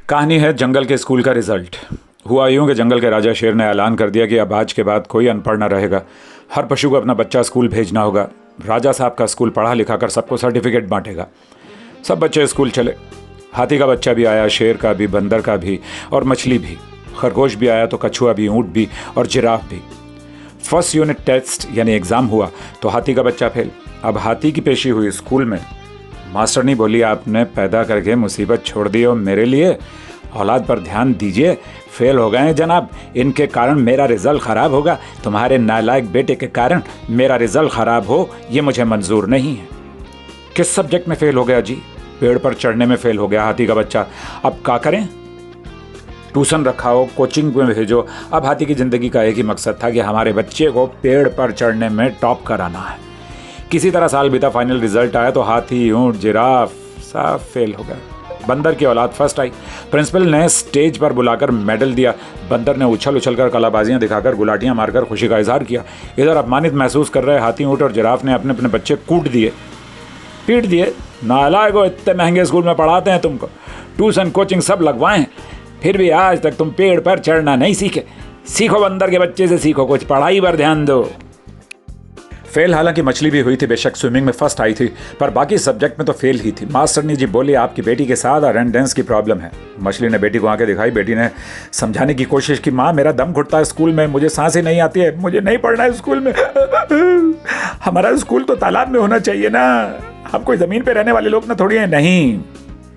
कहानी है जंगल के स्कूल का रिजल्ट। हुआ यूं कि जंगल के राजा शेर ने ऐलान कर दिया कि अब आज के बाद कोई अनपढ़ ना रहेगा, हर पशु को अपना बच्चा स्कूल भेजना होगा। राजा साहब का स्कूल पढ़ा लिखा कर सबको सर्टिफिकेट बांटेगा। सब बच्चे स्कूल चले। हाथी का बच्चा भी आया, शेर का भी, बंदर का भी और मछली भी। खरगोश भी आया तो कछुआ भी, ऊँट भी और जिराफ भी। फर्स्ट यूनिट टेस्ट यानी एग्ज़ाम हुआ तो हाथी का बच्चा फेल। अब हाथी की पेशी हुई स्कूल में। मास्टरनी बोली, आपने पैदा करके मुसीबत छोड़ दी हो मेरे लिए, औलाद पर ध्यान दीजिए। फेल हो गए हैं जनाब, इनके कारण मेरा रिजल्ट ख़राब होगा। तुम्हारे नालायक बेटे के कारण मेरा रिजल्ट ख़राब हो ये मुझे मंजूर नहीं है। किस सब्जेक्ट में फेल हो गया जी? पेड़ पर चढ़ने में फेल हो गया हाथी का बच्चा। अब क्या करें? ट्यूशन रखाओ, कोचिंग में भेजो। अब हाथी की ज़िंदगी का एक ही मकसद था कि हमारे बच्चे को पेड़ पर चढ़ने में टॉप कराना है। किसी तरह साल बीता, फाइनल रिजल्ट आया तो हाथी, ऊँट, जिराफ सब फेल हो गए। बंदर की औलाद फर्स्ट आई। प्रिंसिपल ने स्टेज पर बुलाकर मेडल दिया। बंदर ने उछल उछल कर, कलाबाजियाँ दिखाकर, गुलाटियाँ मारकर खुशी का इजहार किया। इधर अपमानित महसूस कर रहे हाथी, ऊँट और जिराफ ने अपने अपने बच्चे कूट दिए, पीट दिए। नालायक हो, इतने महंगे स्कूल में पढ़ाते हैं तुमको, ट्यूशन कोचिंग सब लगवाएं, फिर भी आज तक तुम पेड़ पर चढ़ना नहीं सीखे। सीखो, बंदर के बच्चे से सीखो, कुछ पढ़ाई पर ध्यान दो। फेल हालांकि मछली भी हुई थी, बेशक स्विमिंग में फर्स्ट आई थी, पर बाकी सब्जेक्ट में तो फेल ही थी। मास्टरनी जी बोली, आपकी बेटी के साथ अटेंडेंस की प्रॉब्लम है। मछली ने बेटी को आंखें दिखाई। बेटी ने समझाने की कोशिश की, माँ मेरा दम घुटता है स्कूल में, मुझे सांसें नहीं आती है, मुझे नहीं पढ़ना है स्कूल में। हमारा स्कूल तो तालाब में होना चाहिए ना, हम कोई ज़मीन पर रहने वाले लोग ना थोड़ी हैं। नहीं,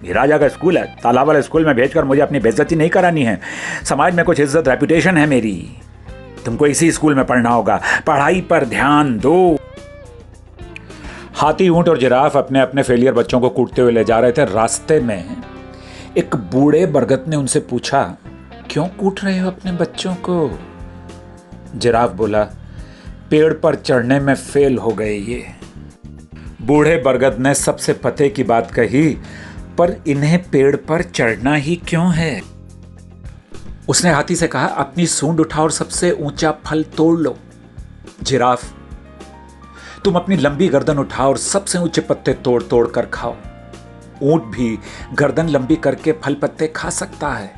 ये राजा का स्कूल है, तालाब वाले स्कूल में भेजकर मुझे अपनी बेइज्जती नहीं करानी है। समाज में कुछ इज्जत, रेपुटेशन है मेरी। तुमको इसी स्कूल में पढ़ना होगा, पढ़ाई पर ध्यान दो। हाथी, ऊंट और जिराफ अपने अपने फेलियर बच्चों को कूटते हुए ले जा रहे थे। रास्ते में एक बूढ़े बरगद ने उनसे पूछा, क्यों कूट रहे हो अपने बच्चों को? जिराफ बोला, पेड़ पर चढ़ने में फेल हो गए ये। बूढ़े बरगद ने सबसे पते की बात कही, पर इन्हें पेड़ पर चढ़ना ही क्यों है? उसने हाथी से कहा, अपनी सूंड उठाओ और सबसे ऊंचा फल तोड़ लो। जिराफ, तुम अपनी लंबी गर्दन उठाओ और सबसे ऊंचे पत्ते तोड़ तोड़ कर खाओ। ऊंट भी गर्दन लंबी करके फल पत्ते खा सकता है।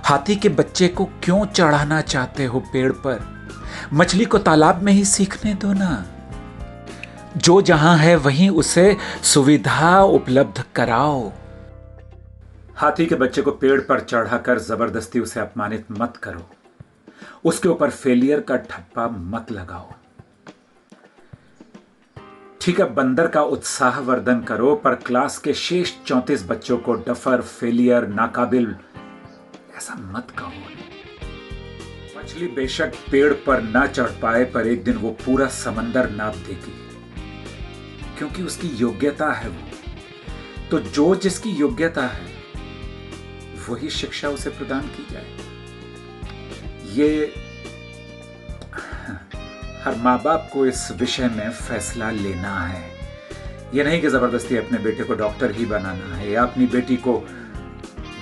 हाथी के बच्चे को क्यों चढ़ाना चाहते हो पेड़ पर? मछली को तालाब में ही सीखने दो ना। जो जहां है वहीं उसे सुविधा उपलब्ध कराओ। हाथी के बच्चे को पेड़ पर चढ़ाकर जबरदस्ती उसे अपमानित मत करो, उसके ऊपर फेलियर का ठप्पा मत लगाओ। ठीक है, बंदर का उत्साहवर्धन करो, पर क्लास के शेष 34 बच्चों को डफर, फेलियर, नाकाबिल ऐसा मत कहो। मछली बेशक पेड़ पर ना चढ़ पाए, पर एक दिन वो पूरा समंदर नाप देगी, क्योंकि उसकी योग्यता है वो। तो जो जिसकी योग्यता है वही शिक्षा उसे प्रदान की जाए। ये हर माँ बाप को इस विषय में फैसला लेना है। ये नहीं कि जबरदस्ती अपने बेटे को डॉक्टर ही बनाना है या अपनी बेटी को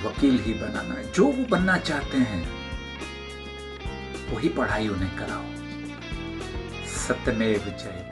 वकील ही बनाना है। जो वो बनना चाहते हैं वही पढ़ाई उन्हें कराओ। सत्यमेव जयते।